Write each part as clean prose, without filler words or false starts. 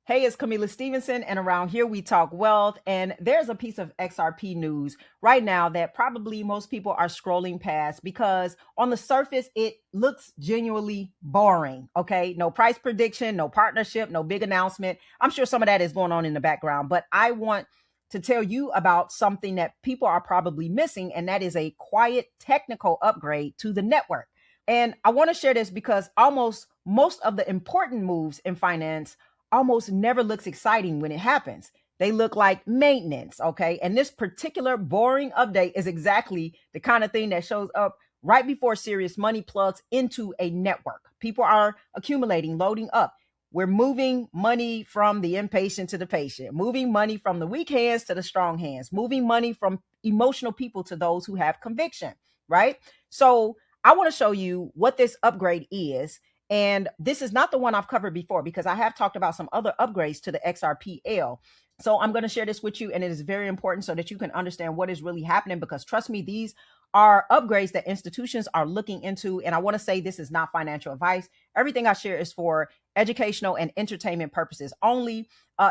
Hey, it's Camila Stevenson, and around here we talk wealth. And there's a piece of XRP news right now that probably most people are scrolling past because on the surface, it looks genuinely boring. Okay. No price prediction, no partnership, no big announcement. I'm sure some of that is going on in the background, but I want to tell you about something that people are probably missing, and that is a quiet technical upgrade to the network. And I want to share this because almost most of the important moves in finance almost never looks exciting when it happens. They look like maintenance, okay? And this particular boring update is exactly the kind of thing that shows up right before serious money plugs into a network. People are accumulating, loading up. We're moving money from the impatient to the patient, moving money from the weak hands to the strong hands, moving money from emotional people to those who have conviction, right? So I want to show you what this upgrade is. And this is not the one I've covered before because I have talked about some other upgrades to the XRPL. So I'm going to share this with you, and it is very important so that you can understand what is really happening, because trust me, these are upgrades that institutions are looking into. And I want to say this is not financial advice. Everything I share is for educational and entertainment purposes only.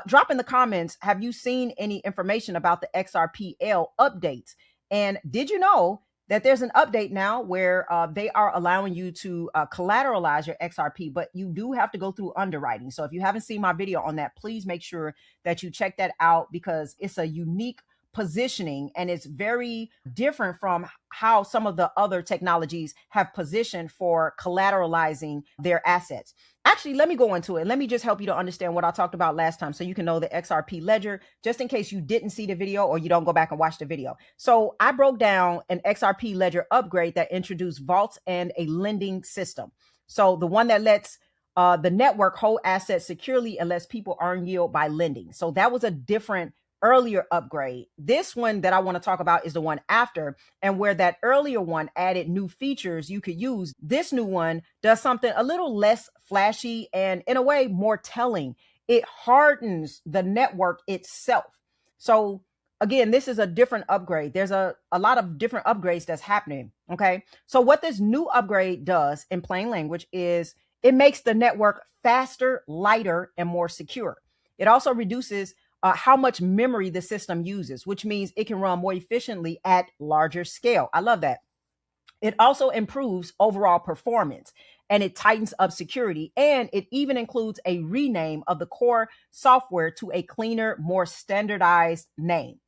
Drop in the comments, have you seen any information about the XRPL updates? And did you know that there's an update now where they are allowing you to collateralize your XRP, but you do have to go through underwriting. So if you haven't seen my video on that, please make sure that you check that out, because it's a unique positioning and it's very different from how some of the other technologies have positioned for collateralizing their assets. Actually, let me go into it. Let me just help you to understand what I talked about last time so you can know the XRP ledger, just in case you didn't see the video or you don't go back and watch the video. So I broke down an XRP ledger upgrade that introduced vaults and a lending system. So the one that lets the network hold assets securely and lets people earn yield by lending. So that was a different earlier upgrade. This one that I want to talk about is the one after, and where that earlier one added new features you could use. This new one does something a little less flashy and in a way more telling. It hardens the network itself. So again, this is a different upgrade. There's a lot of different upgrades that's happening. Okay. So what this new upgrade does in plain language is it makes the network faster, lighter, and more secure. It also reduces how much memory the system uses, which means it can run more efficiently at larger scale. I love that. It also improves overall performance, and it tightens up security, and it even includes a rename of the core software to a cleaner, more standardized name.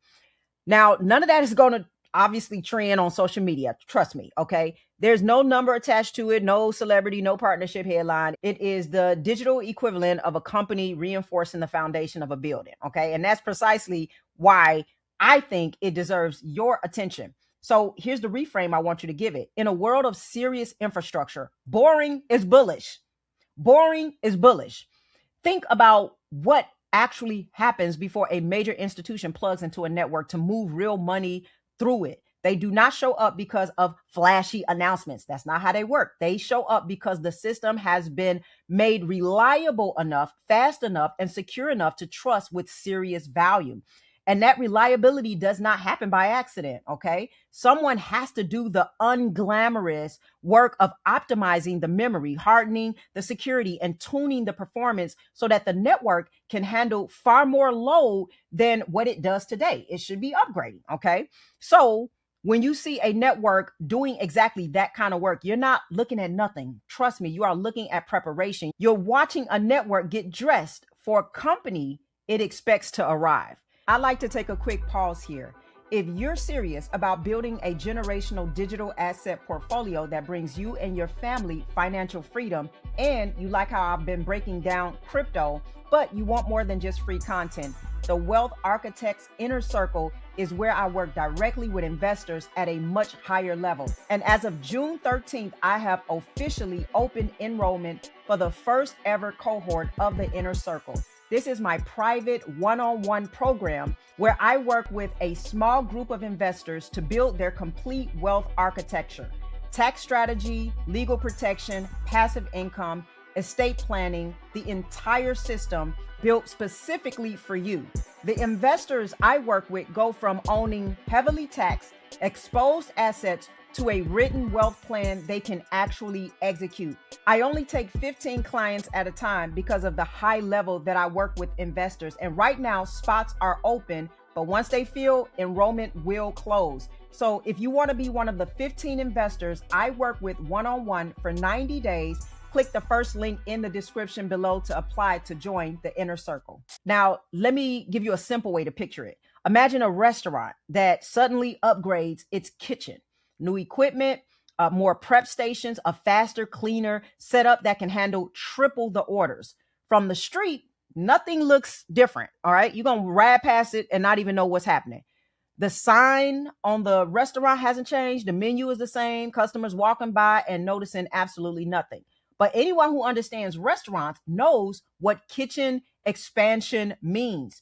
Now, none of that is going to obviously trend on social media. Trust me. Okay. There's no number attached to it, no celebrity, no partnership headline. It is the digital equivalent of a company reinforcing the foundation of a building. Okay. And that's precisely why I think it deserves your attention. So here's the reframe I want you to give it. In a world of serious infrastructure, boring is bullish. Boring is bullish. Think about what actually happens before a major institution plugs into a network to move real money through it. They do not show up because of flashy announcements. That's not how they work. They show up because the system has been made reliable enough, fast enough, and secure enough to trust with serious value. And that reliability does not happen by accident, okay? Someone has to do the unglamorous work of optimizing the memory, hardening the security, and tuning the performance so that the network can handle far more load than what it does today. It should be upgrading, okay? So when you see a network doing exactly that kind of work, you're not looking at nothing. Trust me, you are looking at preparation. You're watching a network get dressed for a company it expects to arrive. I'd like to take a quick pause here. If you're serious about building a generational digital asset portfolio that brings you and your family financial freedom, and you like how I've been breaking down crypto, but you want more than just free content, the Wealth Architects Inner Circle is where I work directly with investors at a much higher level. And as of June 13th, I have officially opened enrollment for the first ever cohort of the Inner Circle. This is my private one-on-one program where I work with a small group of investors to build their complete wealth architecture, tax strategy, legal protection, passive income, estate planning, the entire system built specifically for you. The investors I work with go from owning heavily taxed, exposed assets to a written wealth plan they can actually execute. I only take 15 clients at a time because of the high level that I work with investors. And right now, spots are open, but once they fill, enrollment will close. So if you want to be one of the 15 investors I work with one-on-one for 90 days, click the first link in the description below to apply to join the inner circle. Now, let me give you a simple way to picture it. Imagine a restaurant that suddenly upgrades its kitchen, new equipment, more prep stations, a faster, cleaner setup that can handle triple the orders. From the street, nothing looks different. All right. You're going to ride past it and not even know what's happening. The sign on the restaurant hasn't changed. The menu is the same. Customers walking by and noticing absolutely nothing. But anyone who understands restaurants knows what kitchen expansion means.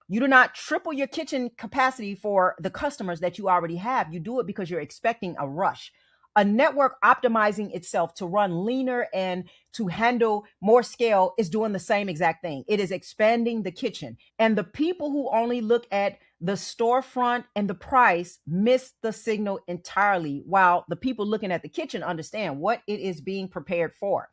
You do not triple your kitchen capacity for the customers that you already have. You do it because you're expecting a rush. A network optimizing itself to run leaner and to handle more scale is doing the same exact thing. It is expanding the kitchen. And the people who only look at the storefront and the price miss the signal entirely, while the people looking at the kitchen understand what it is being prepared for.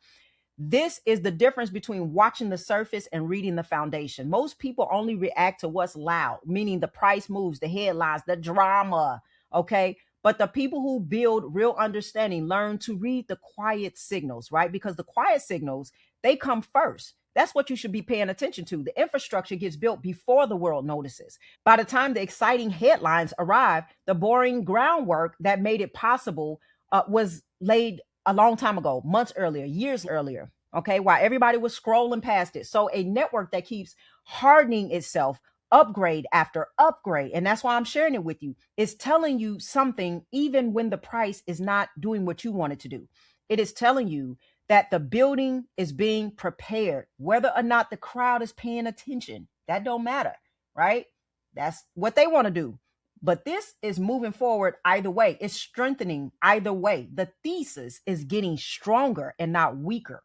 This is the difference between watching the surface and reading the foundation. Most people only react to what's loud, meaning the price moves, the headlines, the drama, okay? But the people who build real understanding learn to read the quiet signals, right? Because the quiet signals, they come first. That's what you should be paying attention to. The infrastructure gets built before the world notices. By the time the exciting headlines arrive, the boring groundwork that made it possible was laid a long time ago, months earlier, years earlier, okay, while everybody was scrolling past it. So a network that keeps hardening itself, upgrade after upgrade, and that's why I'm sharing it with you, is telling you something even when the price is not doing what you want it to do. It is telling you that the building is being prepared, whether or not the crowd is paying attention. That don't matter, right? That's what they want to do. But this is moving forward either way. It's strengthening either way. The thesis is getting stronger and not weaker.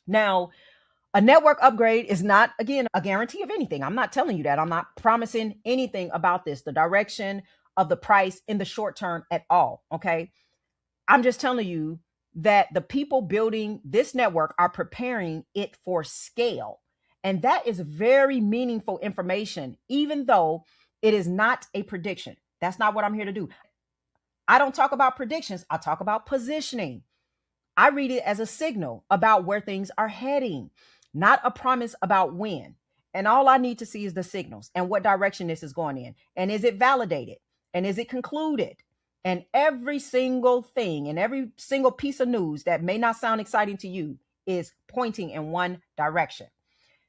Now, a network upgrade is not, again, a guarantee of anything. I'm not telling you that. I'm not promising anything about this, the direction of the price in the short term at all, okay? I'm just telling you that the people building this network are preparing it for scale. And that is very meaningful information, even though it is not a prediction. That's not what I'm here to do. I don't talk about predictions. I talk about positioning. I read it as a signal about where things are heading, not a promise about when. And all I need to see is the signals and what direction this is going in. And is it validated? And is it concluded? And every single thing and every single piece of news that may not sound exciting to you is pointing in one direction.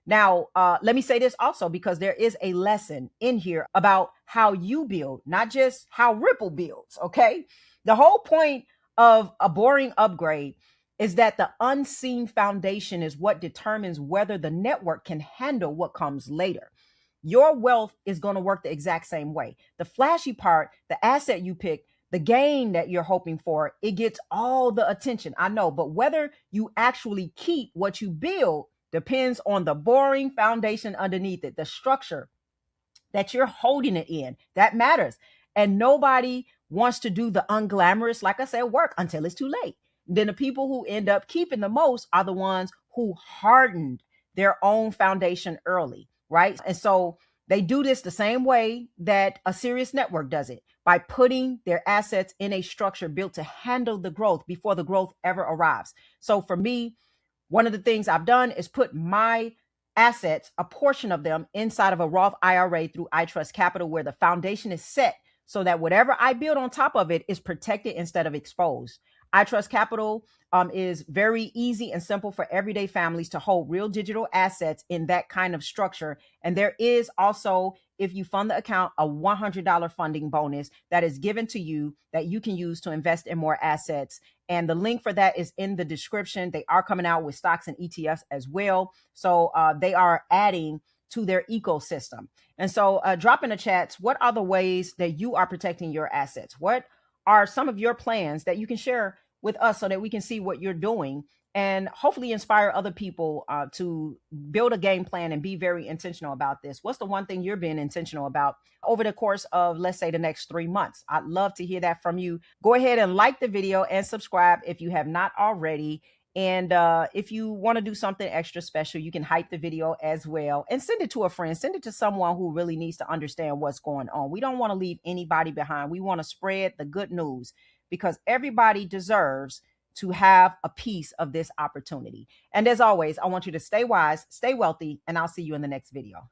Now, let me say this also, because there is a lesson in here about how you build, not just how Ripple builds, okay? The whole point of a boring upgrade is that the unseen foundation is what determines whether the network can handle what comes later. Your wealth is going to work the exact same way. The flashy part, the asset you pick, the gain that you're hoping for, it gets all the attention, I know, but whether you actually keep what you build depends on the boring foundation underneath it, the structure that you're holding it in. That matters. And nobody wants to do the unglamorous, like I said, work until it's too late. Then the people who end up keeping the most are the ones who hardened their own foundation early, right? And so they do this the same way that a serious network does it, by putting their assets in a structure built to handle the growth before the growth ever arrives. So for me, one of the things I've done is put my assets, a portion of them, inside of a Roth IRA through iTrust Capital, where the foundation is set so that whatever I build on top of it is protected instead of exposed. iTrust Capital is very easy and simple for everyday families to hold real digital assets in that kind of structure. And there is also, if you fund the account, a $100 funding bonus that is given to you that you can use to invest in more assets. And the link for that is in the description. They are coming out with stocks and ETFs as well. So they are adding to their ecosystem. And so drop in the chats, what are the ways that you are protecting your assets? What are some of your plans that you can share with us so that we can see what you're doing and hopefully inspire other people to build a game plan and be very intentional about this. What's the one thing you're being intentional about over the course of, let's say, the next 3 months? I'd love to hear that from you. Go ahead and like the video and subscribe if you have not already. And if you want to do something extra special, you can hype the video as well and send it to a friend. Send it to someone who really needs to understand what's going on. We don't want to leave anybody behind. We want to spread the good news because everybody deserves to have a piece of this opportunity. And as always, I want you to stay wise, stay wealthy, and I'll see you in the next video.